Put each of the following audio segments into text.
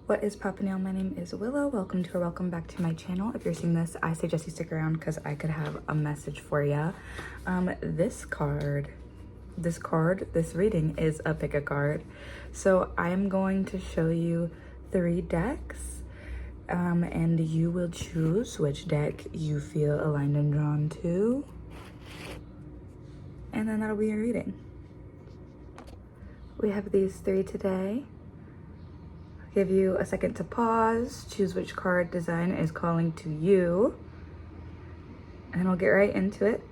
What is poppin', y'all? My name is Willow. Welcome to or welcome back to my channel. If you're seeing this, I suggest you stick around because I could have a message for ya. This reading is a pick a card. So I am going to show you 3 decks, and you will choose which deck you feel aligned and drawn to. And then that'll be your reading. We have these 3 today. Give you a second to pause, choose which card design is calling to you, and we'll get right into it.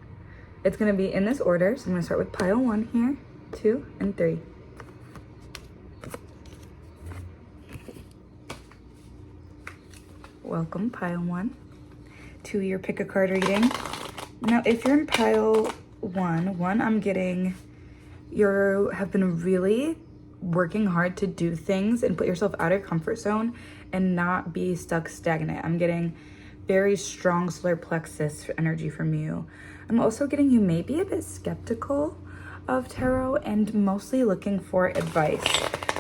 It's gonna be in this order, so I'm gonna start with pile 1 here, 2, and 3. Welcome, pile 1, to your pick a card reading. Now, if you're in pile 1, I'm getting you have been really working hard to do things and put yourself out of your comfort zone and not be stuck stagnant. I'm getting very strong solar plexus energy from you. I'm also getting you may be a bit skeptical of tarot and mostly looking for advice,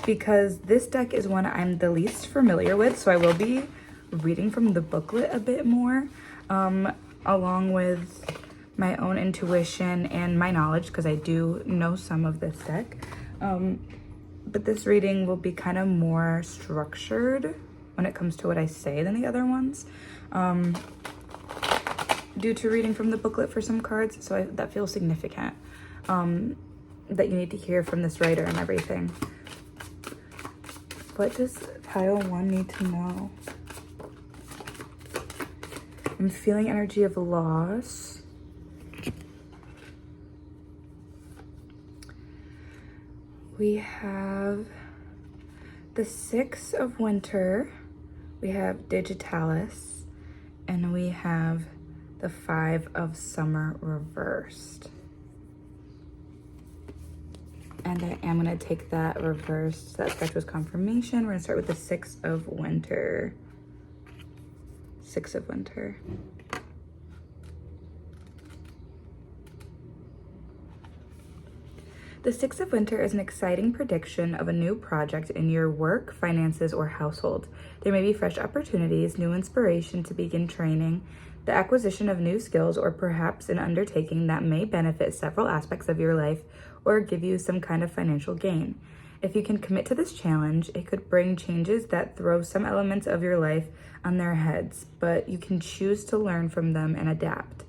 because this deck is one I'm the least familiar with, so I will be reading from the booklet a bit more, along with my own intuition and my knowledge, because I do know some of this deck. But this reading will be kind of more structured when it comes to what I say than the other ones, due to reading from the booklet for some cards. So that feels significant, that you need to hear from this writer and everything. What does pile 1 need to know? I'm feeling energy of loss. We have the 6 of Winter, we have Digitalis, and we have the 5 of Summer reversed. And I am gonna take that reversed, that stretch was confirmation. We're gonna start with the 6 of Winter. 6 of Winter. The 6 of Winter is an exciting prediction of a new project in your work, finances, or household. There may be fresh opportunities, new inspiration to begin training, the acquisition of new skills, or perhaps an undertaking that may benefit several aspects of your life or give you some kind of financial gain. If you can commit to this challenge, it could bring changes that throw some elements of your life on their heads, but you can choose to learn from them and adapt.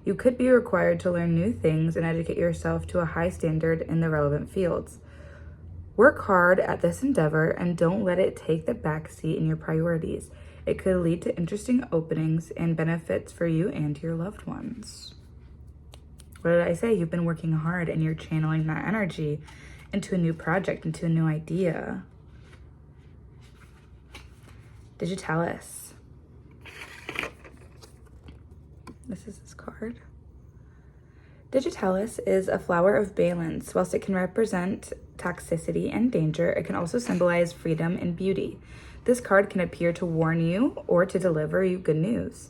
You could be required to learn new things and educate yourself to a high standard in the relevant fields. Work hard at this endeavor and don't let it take the backseat in your priorities. It could lead to interesting openings and benefits for you and your loved ones. What did I say? You've been working hard and you're channeling that energy into a new project, into a new idea. Digitalis. This is this card. Digitalis is a flower of balance. Whilst it can represent toxicity and danger, it can also symbolize freedom and beauty. This card can appear to warn you or to deliver you good news.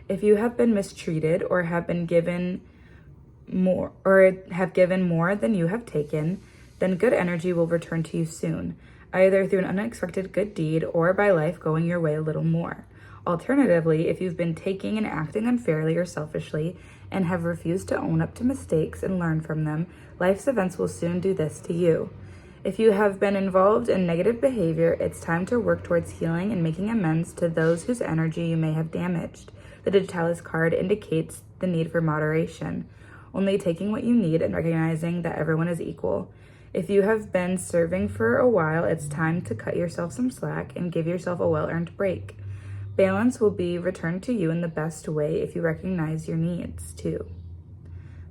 If you have been mistreated or have been given more than you have taken, then good energy will return to you soon, either through an unexpected good deed or by life going your way a little more. Alternatively, if you've been taking and acting unfairly or selfishly and have refused to own up to mistakes and learn from them, life's events will soon do this to you. If you have been involved in negative behavior, it's time to work towards healing and making amends to those whose energy you may have damaged. The Digitalis card indicates the need for moderation, only taking what you need and recognizing that everyone is equal. If you have been serving for a while, it's time to cut yourself some slack and give yourself a well-earned break. Balance will be returned to you in the best way if you recognize your needs, too.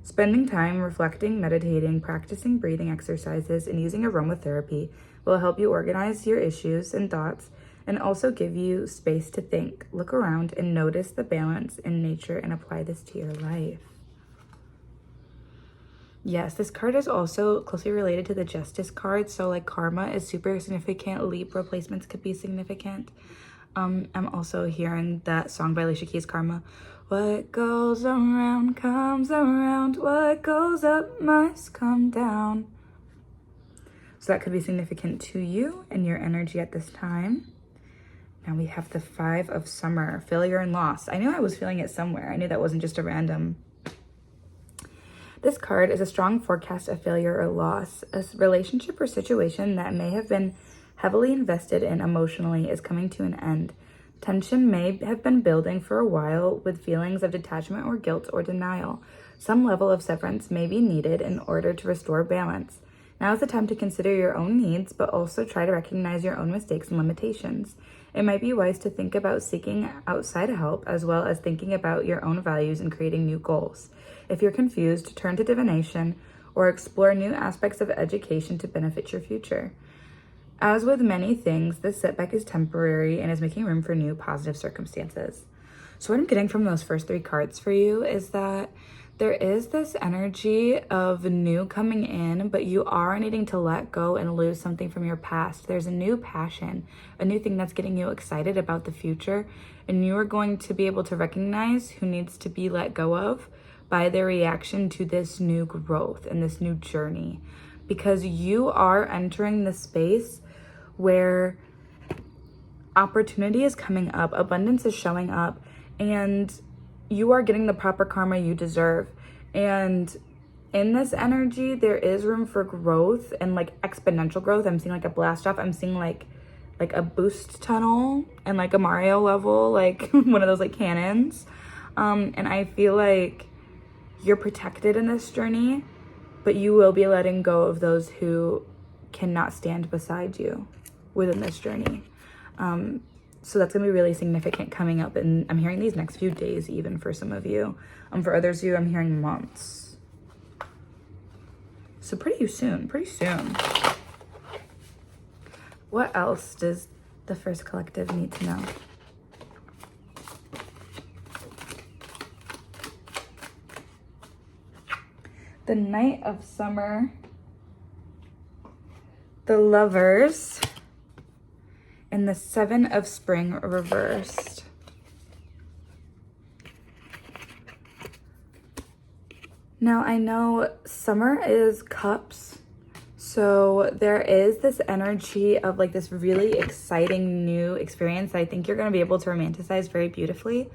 Spending time reflecting, meditating, practicing breathing exercises, and using aromatherapy will help you organize your issues and thoughts and also give you space to think. Look around and notice the balance in nature and apply this to your life. Yes, this card is also closely related to the Justice card, so like karma is super significant. Libra placements could be significant. I'm also hearing that song by Alicia Keys, Karma. What goes around comes around. What goes up must come down. So that could be significant to you and your energy at this time. Now we have the 5 of Summer, failure and loss. I knew I was feeling it somewhere. I knew that wasn't just a random. This card is a strong forecast of failure or loss. A relationship or situation that may have been heavily invested in emotionally is coming to an end. Tension may have been building for a while with feelings of detachment or guilt or denial. Some level of severance may be needed in order to restore balance. Now is the time to consider your own needs, but also try to recognize your own mistakes and limitations. It might be wise to think about seeking outside help as well as thinking about your own values and creating new goals. If you're confused, turn to divination or explore new aspects of education to benefit your future. As with many things, this setback is temporary and is making room for new positive circumstances. So what I'm getting from those first 3 cards for you is that there is this energy of new coming in, but you are needing to let go and lose something from your past. There's a new passion, a new thing that's getting you excited about the future, and you are going to be able to recognize who needs to be let go of by their reaction to this new growth and this new journey. Because you are entering the space where opportunity is coming up, abundance is showing up, and you are getting the proper karma you deserve. And in this energy, there is room for growth and like exponential growth. I'm seeing like a blast off. I'm seeing like a boost tunnel and like a Mario level, like one of those like cannons. And I feel like you're protected in this journey, but you will be letting go of those who cannot stand beside you within this journey. So that's gonna be really significant coming up, and I'm hearing these next few days even for some of you. For others of you, I'm hearing months. So pretty soon. What else does the first collective need to know? The Knight of Summer, the Lovers, and the 7 of Spring reversed. Now I know summer is cups, so there is this energy of like this really exciting new experience that I think you're going to be able to romanticize very beautifully.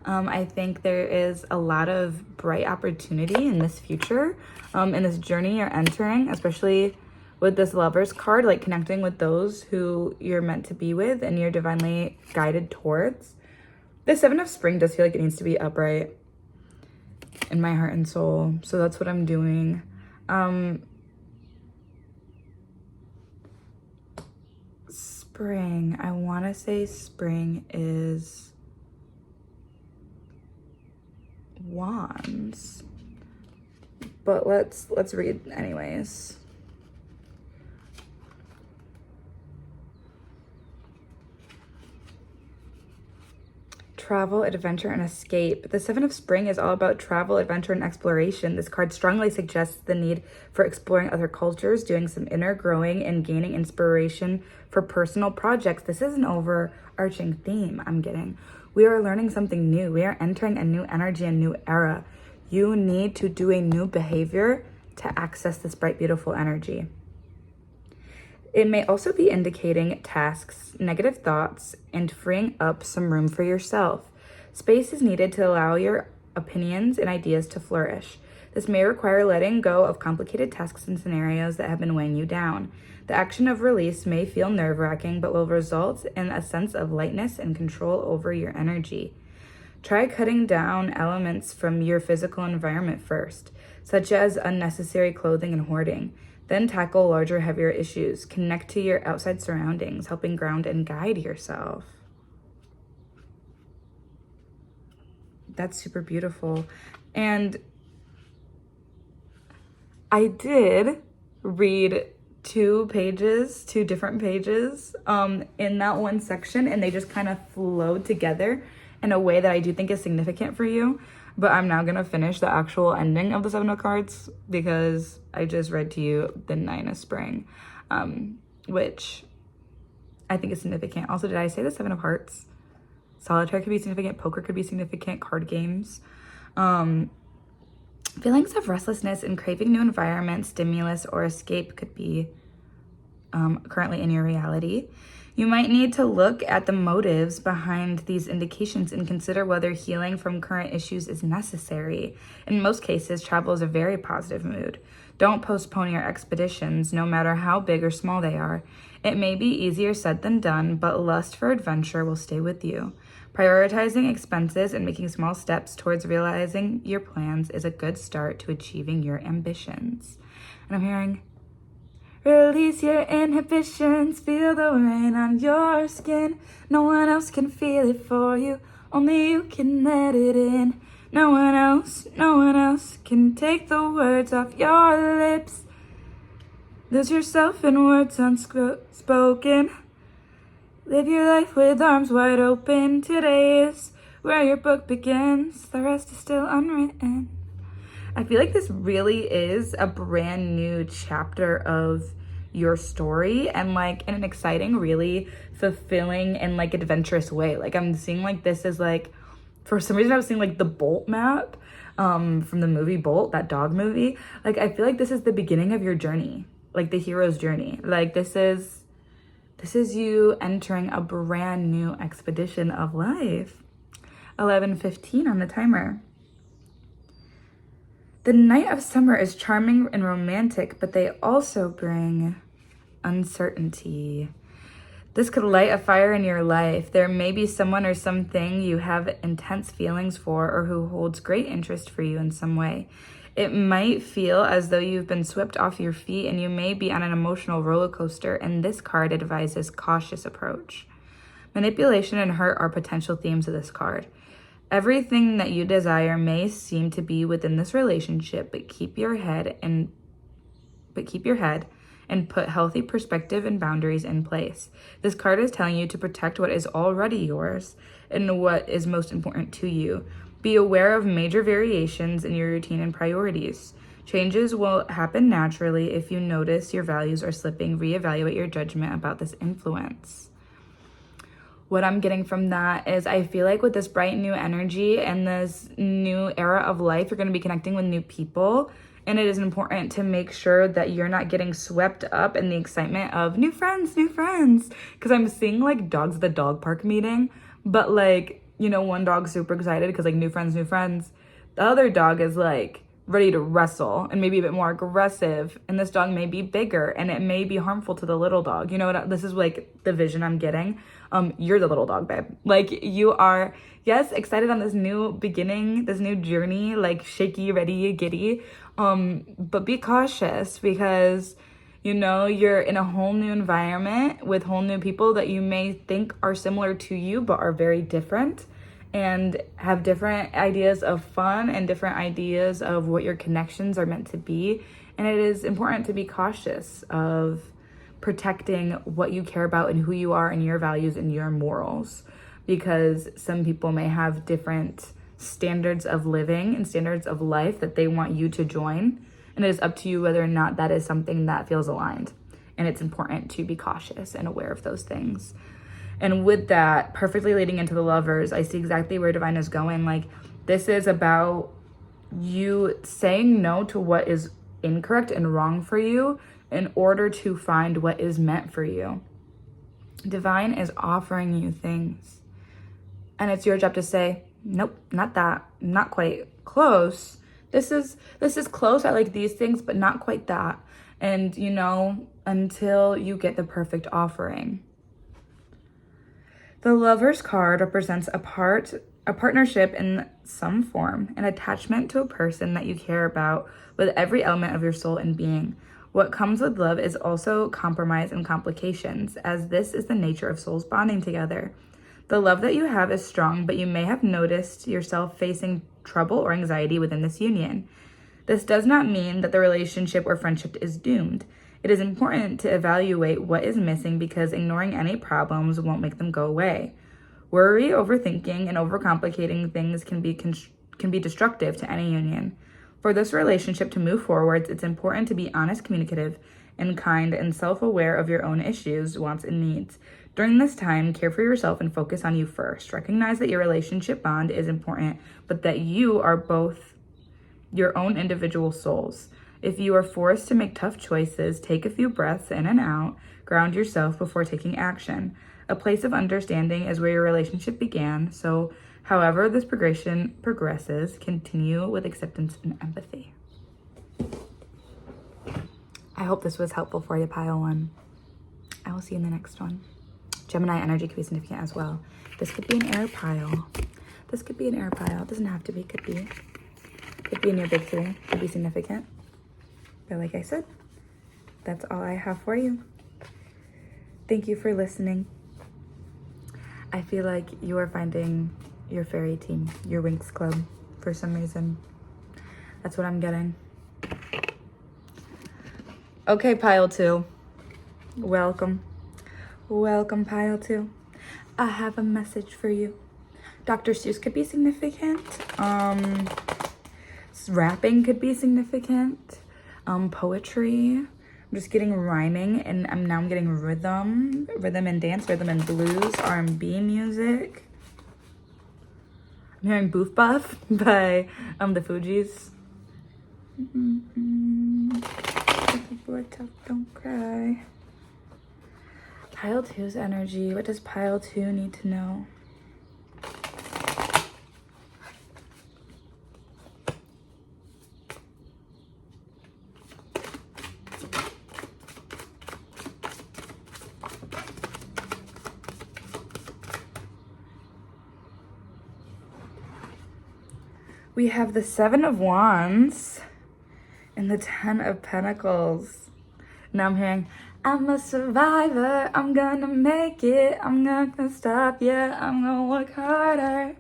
I think there is a lot of bright opportunity in this future, in this journey you're entering, especially with this Lovers card, like connecting with those who you're meant to be with and you're divinely guided towards. The 7 of Spring does feel like it needs to be upright in my heart and soul. So that's what I'm doing. Spring, I want to say spring is Wands. But let's read anyways. Travel, adventure, and escape. The 7 of Spring is all about travel, adventure, and exploration. This card strongly suggests the need for exploring other cultures, doing some inner growing, and gaining inspiration for personal projects. This is an overarching theme I'm getting. We are learning something new. We are entering a new energy, a new era. You need to do a new behavior to access this bright, beautiful energy. It may also be indicating tasks, negative thoughts, and freeing up some room for yourself. Space is needed to allow your opinions and ideas to flourish. This may require letting go of complicated tasks and scenarios that have been weighing you down. The action of release may feel nerve-wracking, but will result in a sense of lightness and control over your energy. Try cutting down elements from your physical environment first, such as unnecessary clothing and hoarding. Then tackle larger, heavier issues. Connect to your outside surroundings, helping ground and guide yourself. That's super beautiful. And I did read two different pages in that one section, and they just kind of flowed together in a way that I do think is significant for you. But I'm now going to finish the actual ending of the 7 of cards because I just read to you the 9 of Spring, which I think is significant. Also, did I say the 7 of Hearts? Solitaire could be significant. Poker could be significant. Card games. Feelings of restlessness and craving new environment, stimulus, or escape could be currently in your reality. You might need to look at the motives behind these indications and consider whether healing from current issues is necessary. In most cases, travel is a very positive mood. Don't postpone your expeditions, no matter how big or small they are. It may be easier said than done, but lust for adventure will stay with you. Prioritizing expenses and making small steps towards realizing your plans is a good start to achieving your ambitions. And I'm hearing, release your inhibitions, feel the rain on your skin. No one else can feel it for you, only you can let it in. No one else can take the words off your lips. Lose yourself in words unspoken. Live your life with arms wide open. Today is where your book begins. The rest is still unwritten. I feel like this really is a brand new chapter of your story, and like in an exciting, really fulfilling and like adventurous way. Like I'm seeing like this is like, for some reason I was seeing like the Bolt map from the movie Bolt, that dog movie. Like I feel like this is the beginning of your journey, like the hero's journey. Like this is you entering a brand new expedition of life. 11:15 on the timer. The night of summer is charming and romantic, but they also bring uncertainty. This could light a fire in your life. There may be someone or something you have intense feelings for, or who holds great interest for you in some way. It might feel as though you've been swept off your feet and you may be on an emotional roller coaster, and this card advises cautious approach. Manipulation and hurt are potential themes of this card. Everything that you desire may seem to be within this relationship, but keep your head and put healthy perspective and boundaries in place. This card is telling you to protect what is already yours and what is most important to you. Be aware of major variations in your routine and priorities. Changes will happen naturally. If you notice your values are slipping, reevaluate your judgment about this influence. What I'm getting from that is I feel like with this bright new energy and this new era of life, you're going to be connecting with new people. And it is important to make sure that you're not getting swept up in the excitement of new friends. Because I'm seeing like dogs at the dog park meeting, but like, you know, one dog's super excited because like new friends. The other dog is like ready to wrestle and maybe a bit more aggressive. And this dog may be bigger and it may be harmful to the little dog. You know what? This is like the vision I'm getting. You're the little dog, babe. Like you are, yes, excited on this new beginning, this new journey, like shaky, ready, giddy. But be cautious because, you know, you're in a whole new environment with whole new people that you may think are similar to you, but are very different and have different ideas of fun and different ideas of what your connections are meant to be. And it is important to be cautious of protecting what you care about and who you are and your values and your morals, because some people may have different standards of living and standards of life that they want you to join. And it is up to you whether or not that is something that feels aligned. And it's important to be cautious and aware of those things. And with that, perfectly leading into the Lovers, I see exactly where Divine is going. Like, this is about you saying no to what is incorrect and wrong for you in order to find what is meant for you. Divine is offering you things. And it's your job to say, nope, not that, not quite, close. This is close. I like these things, but not quite that. And, you know, until you get the perfect offering. The Lover's card represents a partnership in some form, an attachment to a person that you care about with every element of your soul and being. What comes with love is also compromise and complications, as this is the nature of souls bonding together. The love that you have is strong, but you may have noticed yourself facing trouble or anxiety within this union. This does not mean that the relationship or friendship is doomed. It is important to evaluate what is missing, because ignoring any problems won't make them go away. Worry, overthinking, and overcomplicating things can be destructive to any union. For this relationship to move forwards, it's important to be honest, communicative, and kind, and self-aware of your own issues, wants, and needs. During this time, care for yourself and focus on you first. Recognize that your relationship bond is important, but that you are both your own individual souls. If you are forced to make tough choices, take a few breaths in and out, ground yourself before taking action. A place of understanding is where your relationship began, so however this progression progresses, continue with acceptance and empathy. I hope this was helpful for you, pile one. I will see you in the next one. Gemini energy could be significant as well. This could be an air pile. This could be an air pile. It doesn't have to be, could be. Could be in your big three, could be significant. But like I said, that's all I have for you. Thank you for listening. I feel like you are finding your fairy team, your Winx Club, for some reason. That's what I'm getting. Okay, pile two. Welcome. Welcome, pile two. I have a message for you. Dr. Seuss could be significant. Rapping could be significant. Poetry. I'm just getting rhyming, and I'm getting rhythm and dance, rhythm and blues, R&B music. I'm hearing Boof Buff by the Fugees. Don't cry. Pile two's energy. What does pile two need to know? We have the Seven of Wands and the Ten of Pentacles. Now I'm hearing, I'm a survivor, I'm gonna make it, I'm not gonna stop, yeah, I'm gonna work harder.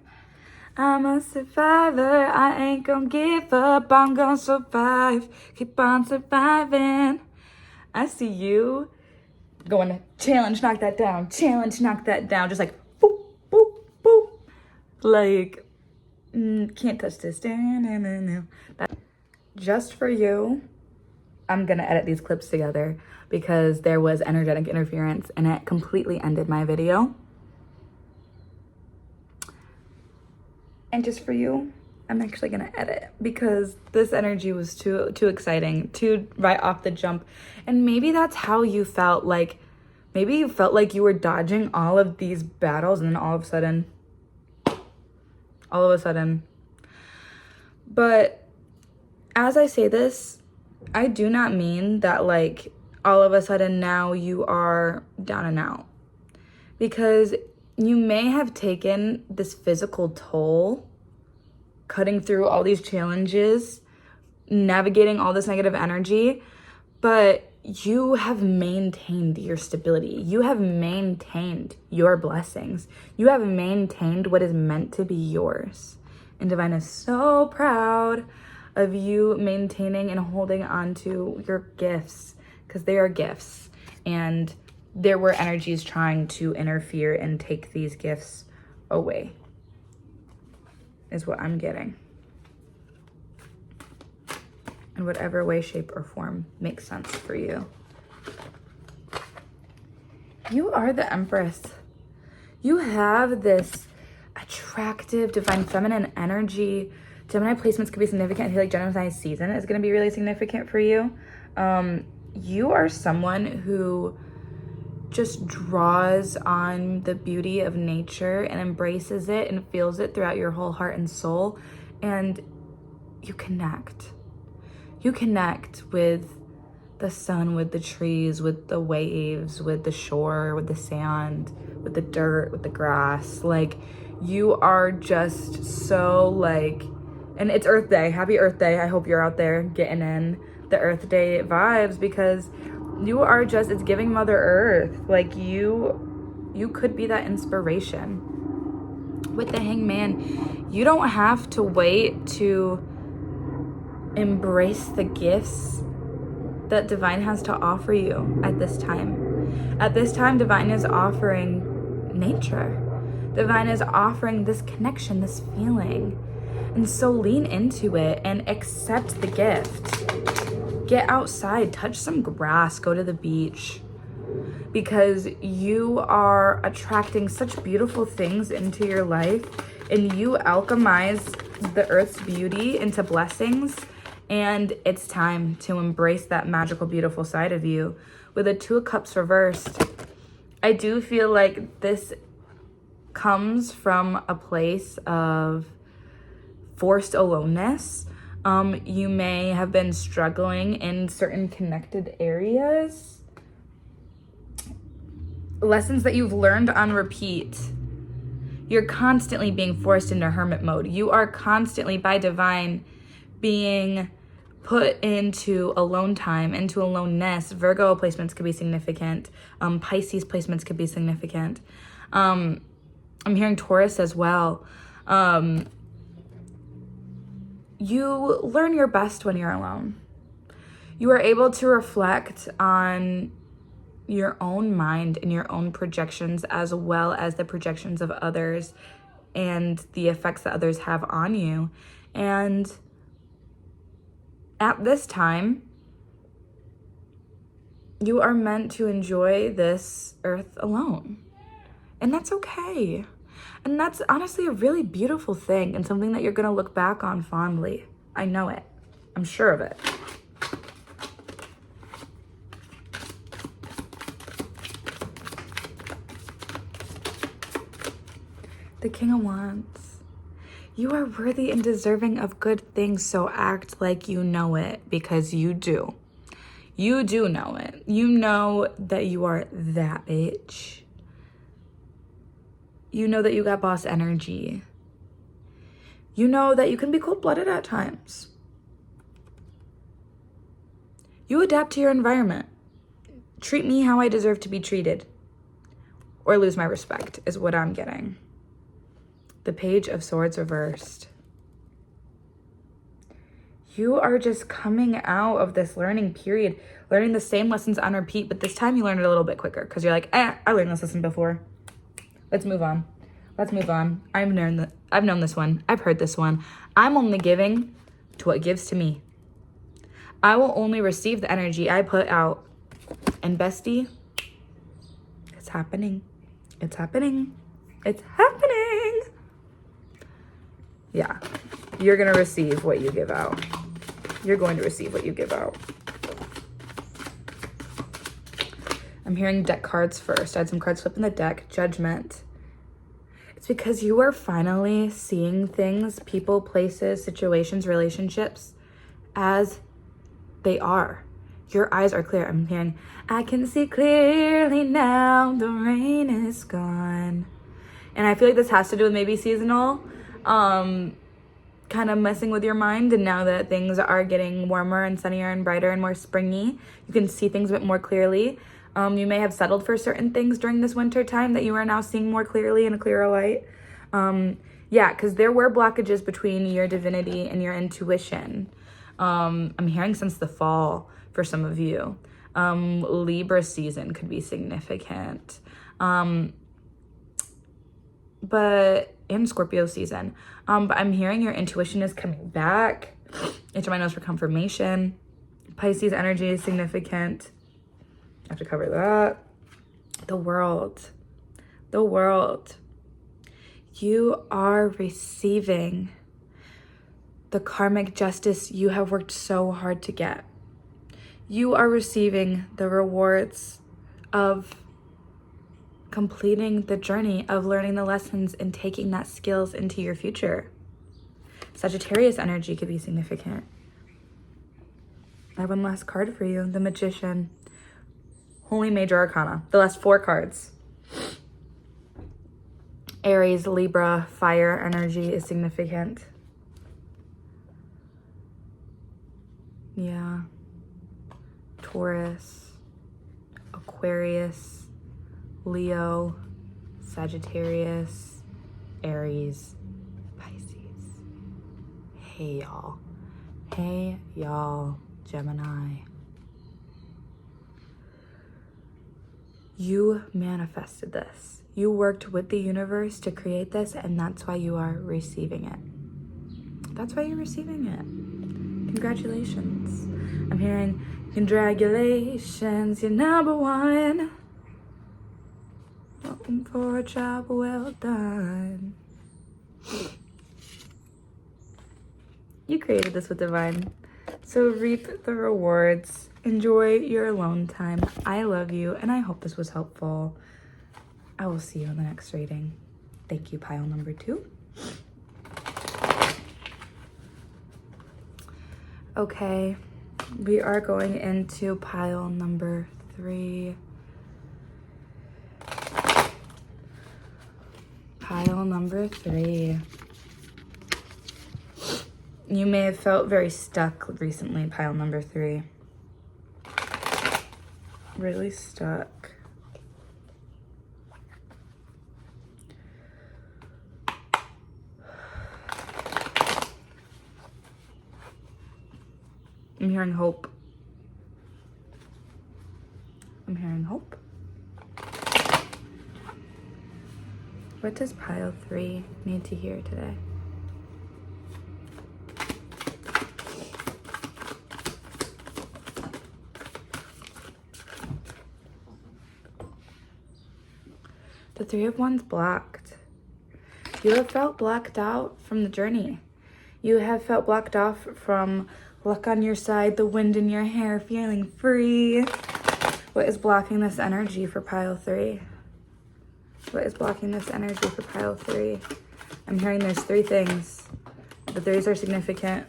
I'm a survivor, I ain't gonna give up, I'm gonna survive, keep on surviving. I see you going, challenge, knock that down, challenge, knock that down, just like, boop, boop, boop. Like, can't touch this. Just for you, I'm gonna edit these clips together because there was energetic interference and it completely ended my video. And just for you, I'm actually gonna edit because this energy was too exciting, too right off the jump. And maybe that's how you felt, like maybe you felt like you were dodging all of these battles and then all of a sudden. But as I say this, I do not mean that like all of a sudden now you are down and out, because you may have taken this physical toll, cutting through all these challenges, navigating all this negative energy, but you have maintained your stability. You have maintained your blessings. You have maintained what is meant to be yours. And Divine is so proud of you maintaining and holding on to your gifts, because they are gifts. And there were energies trying to interfere and take these gifts away, is what I'm getting. In whatever way, shape, or form makes sense for you. You are the Empress. You have this attractive, divine feminine energy. Gemini placements could be significant. I feel like Gemini season is going to be really significant for you. You are someone who just draws on the beauty of nature and embraces it and feels it throughout your whole heart and soul. And you connect. You connect with the sun, with the trees, with the waves, with the shore, with the sand, with the dirt, with the grass. Like, you are just so like, and it's Earth Day. Happy Earth Day. I hope you're out there getting in the Earth Day vibes, because you are just, it's giving Mother Earth. Like, you could be that inspiration. With the Hangman, you don't have to wait to embrace the gifts that Divine has to offer you at this time. At this time, Divine is offering nature. Divine is offering this connection, this feeling. And so lean into it and accept the gift. Get outside, touch some grass, go to the beach, because you are attracting such beautiful things into your life, and you alchemize the earth's beauty into blessings. And it's time to embrace that magical, beautiful side of you. With a Two of Cups reversed, I do feel like this comes from a place of forced aloneness. You may have been struggling in certain connected areas. Lessons that you've learned on repeat. You're constantly being forced into hermit mode. You are constantly, by divine, being put into alone time, into aloneness. Virgo placements could be significant. Pisces placements could be significant. I'm hearing Taurus as well. You learn your best when you're alone. You are able to reflect on your own mind and your own projections, as well as the projections of others and the effects that others have on you. And at this time, you are meant to enjoy this earth alone. And that's okay. And that's honestly a really beautiful thing, and something that you're going to look back on fondly. I know it. I'm sure of it. The King of Wands. You are worthy and deserving of good things, so act like you know it, because you do. You do know it. You know that you are that bitch. You know that you got boss energy. You know that you can be cold-blooded at times. You adapt to your environment. Treat me how I deserve to be treated, or lose my respect, is what I'm getting. The Page of Swords reversed. You are just coming out of this learning period, learning the same lessons on repeat, but this time you learned it a little bit quicker, because you're like, I learned this lesson before. Let's move on. Let's move on. I've known this one. I've heard this one. I'm only giving to what gives to me. I will only receive the energy I put out. And bestie, it's happening. It's happening. It's happening. Yeah. You're going to receive what you give out. You're going to receive what you give out. I'm hearing deck cards first. I had some cards flip in the deck. Judgment. It's because you are finally seeing things, people, places, situations, relationships as they are. Your eyes are clear. I'm hearing, I can see clearly now, the rain is gone. And I feel like this has to do with maybe seasonal, kind of messing with your mind. And now that things are getting warmer and sunnier and brighter and more springy, you can see things a bit more clearly. You may have settled for certain things during this winter time that you are now seeing more clearly in a clearer light. Yeah, because there were blockages between your divinity and your intuition. I'm hearing since the fall for some of you. Libra season could be significant. And Scorpio season. But I'm hearing your intuition is coming back. Itch my nose for confirmation. Pisces energy is significant. I have to cover that. The world. You are receiving the karmic justice you have worked so hard to get. You are receiving the rewards of completing the journey of learning the lessons and taking that skills into your future. Sagittarius energy could be significant. I have one last card for you, the Magician. Holy Major Arcana, the last 4 cards. Aries, Libra, fire energy is significant. Yeah. Taurus, Aquarius, Leo, Sagittarius, Aries, Pisces. Hey y'all, Gemini. You manifested this. You worked with the universe to create this, and that's why you are receiving it. That's why you're receiving it. Congratulations. I'm hearing, congratulations, you're number one. Welcome for a job well done. You created this with divine. So reap the rewards. Enjoy your alone time. I love you, and I hope this was helpful. I will see you in the next reading. Thank you, pile number 2. Okay, we are going into pile number 3. Pile number 3. You may have felt very stuck recently, pile number 3. Really stuck. I'm hearing hope. I'm hearing hope. What does pile 3 need to hear today? The 3 of Wands blocked. You have felt blocked out from the journey. You have felt blocked off from luck on your side, the wind in your hair, feeling free. What is blocking this energy for pile 3? What is blocking this energy for pile 3? I'm hearing there's 3 things. The 3s are significant.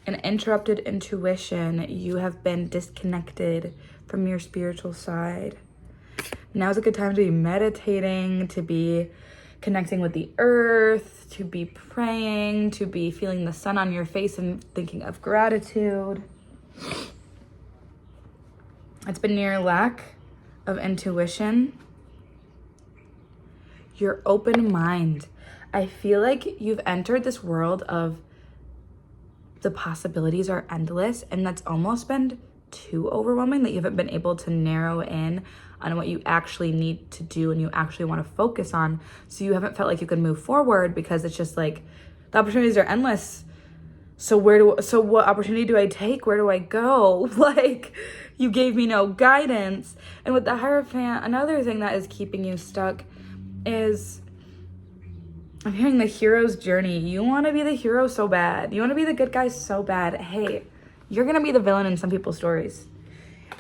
An interrupted intuition. You have been disconnected from your spiritual side. Now's a good time to be meditating, to be connecting with the earth, to be praying, to be feeling the sun on your face and thinking of gratitude. It's been your lack of intuition, your open mind. I feel like you've entered this world of the possibilities are endless, and that's almost been too overwhelming that you haven't been able to narrow in on what you actually need to do and you actually want to focus on. So you haven't felt like you can move forward because it's just like the opportunities are endless. So what opportunity do I take? Where do I go? Like, you gave me no guidance. And with the Hierophant, another thing that is keeping you stuck is I'm hearing the hero's journey. You want to be the hero so bad. You want to be the good guy so bad. Hey, you're going to be the villain in some people's stories.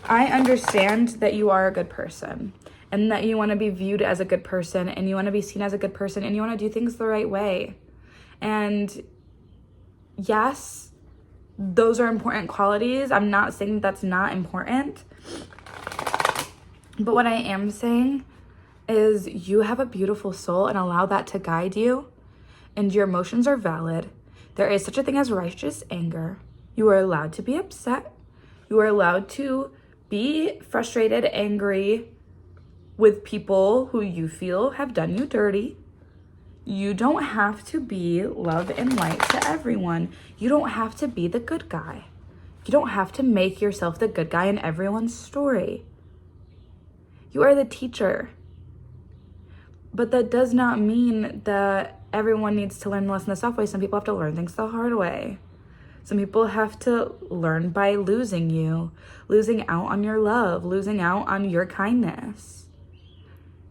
I understand that you are a good person and that you want to be viewed as a good person and you want to be seen as a good person and you want to do things the right way. And yes, those are important qualities. I'm not saying that that's not important. But what I am saying is you have a beautiful soul and allow that to guide you. And your emotions are valid. There is such a thing as righteous anger. You are allowed to be upset. You are allowed to be frustrated, angry with people who you feel have done you dirty. You don't have to be love and light to everyone. You don't have to be the good guy. You don't have to make yourself the good guy in everyone's story. You are the teacher. But that does not mean that everyone needs to learn the lesson the soft way. Some people have to learn things the hard way. Some people have to learn by losing you, losing out on your love, losing out on your kindness.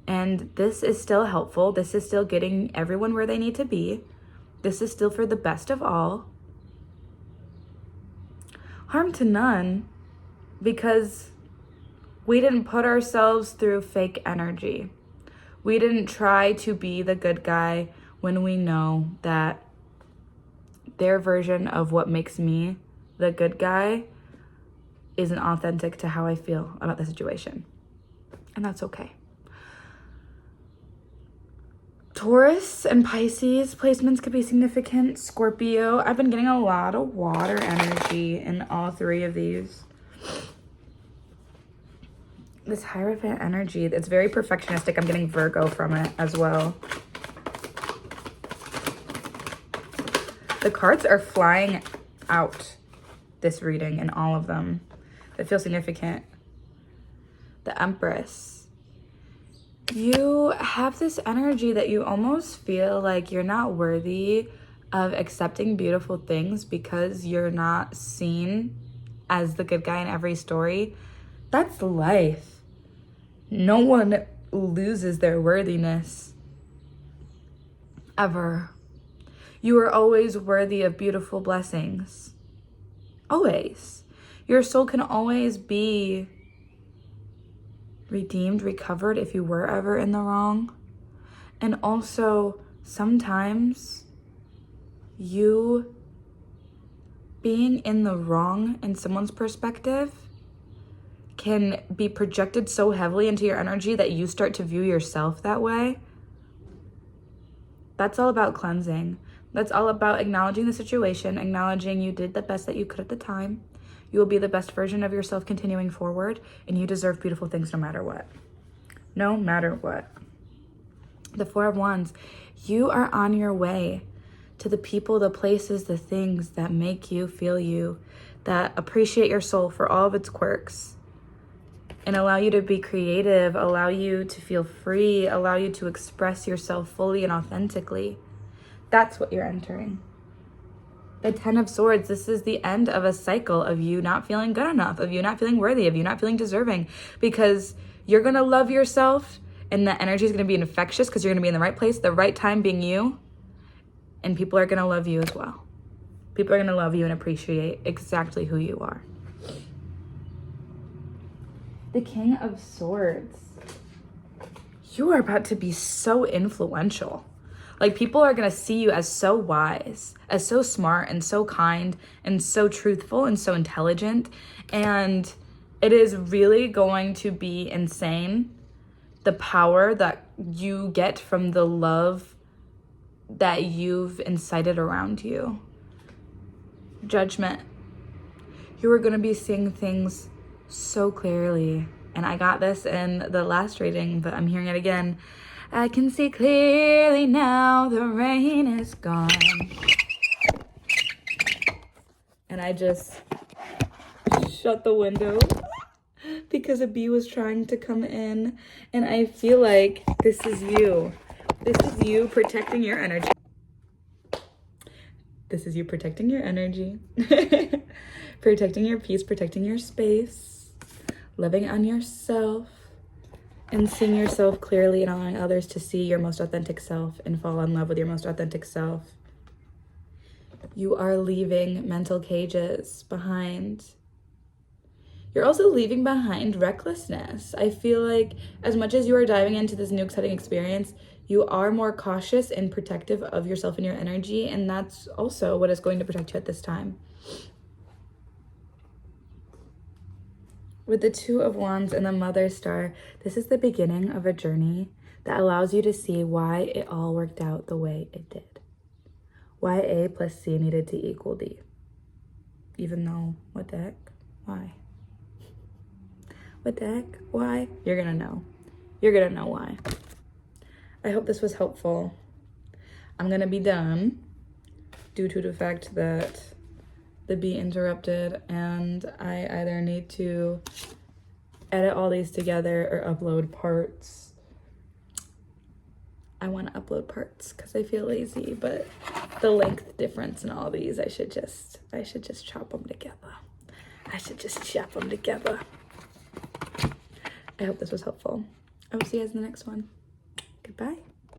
And this is still helpful. This is still getting everyone where they need to be. This is still for the best of all. Harm to none, because we didn't put ourselves through fake energy. We didn't try to be the good guy when we know that their version of what makes me the good guy isn't authentic to how I feel about the situation. And that's okay. Taurus and Pisces placements could be significant. Scorpio, I've been getting a lot of water energy in all 3 of these. This Hierophant energy, it's very perfectionistic. I'm getting Virgo from it as well. The cards are flying out this reading in all of them. That feel significant. The Empress. You have this energy that you almost feel like you're not worthy of accepting beautiful things because you're not seen as the good guy in every story. That's life. No one loses their worthiness ever. You are always worthy of beautiful blessings. Always. Your soul can always be redeemed, recovered if you were ever in the wrong. And also, sometimes you being in the wrong in someone's perspective can be projected so heavily into your energy that you start to view yourself that way. That's all about cleansing. That's all about acknowledging the situation, acknowledging you did the best that you could at the time. You will be the best version of yourself continuing forward, and you deserve beautiful things no matter what. No matter what. The Four of Wands, you are on your way to the people, the places, the things that make you feel you, that appreciate your soul for all of its quirks, and allow you to be creative, allow you to feel free, allow you to express yourself fully and authentically. That's what you're entering. The Ten of Swords, this is the end of a cycle of you not feeling good enough, of you not feeling worthy, of you not feeling deserving, because you're going to love yourself, and the energy is going to be infectious because you're going to be in the right place, the right time being you, and people are going to love you as well. People are going to love you and appreciate exactly who you are. The King of Swords. You are about to be so influential. Like, people are going to see you as so wise, as so smart and so kind and so truthful and so intelligent. And it is really going to be insane, the power that you get from the love that you've incited around you. Judgment. You are going to be seeing things so clearly. And I got this in the last reading, but I'm hearing it again. I can see clearly now, the rain is gone. And I just shut the window because a bee was trying to come in. And I feel like this is you. This is you protecting your energy. This is you protecting your energy. Protecting your peace, protecting your space. Living on yourself. And seeing yourself clearly and allowing others to see your most authentic self and fall in love with your most authentic self. You are leaving mental cages behind. You're also leaving behind recklessness. I feel like as much as you are diving into this new exciting experience, you are more cautious and protective of yourself and your energy, and that's also what is going to protect you at this time. With the Two of Wands and the Mother Star, this is the beginning of a journey that allows you to see why it all worked out the way it did. Why A plus C needed to equal D. Even though, what the heck? Why? What the heck? Why? You're gonna know. You're gonna know why. I hope this was helpful. I'm gonna be done due to the fact that the bee interrupted and I either need to edit all these together or upload parts. I want to upload parts because I feel lazy, but the length difference in all these, I should just chop them together. I hope this was helpful. I will see you guys in the next one. Goodbye.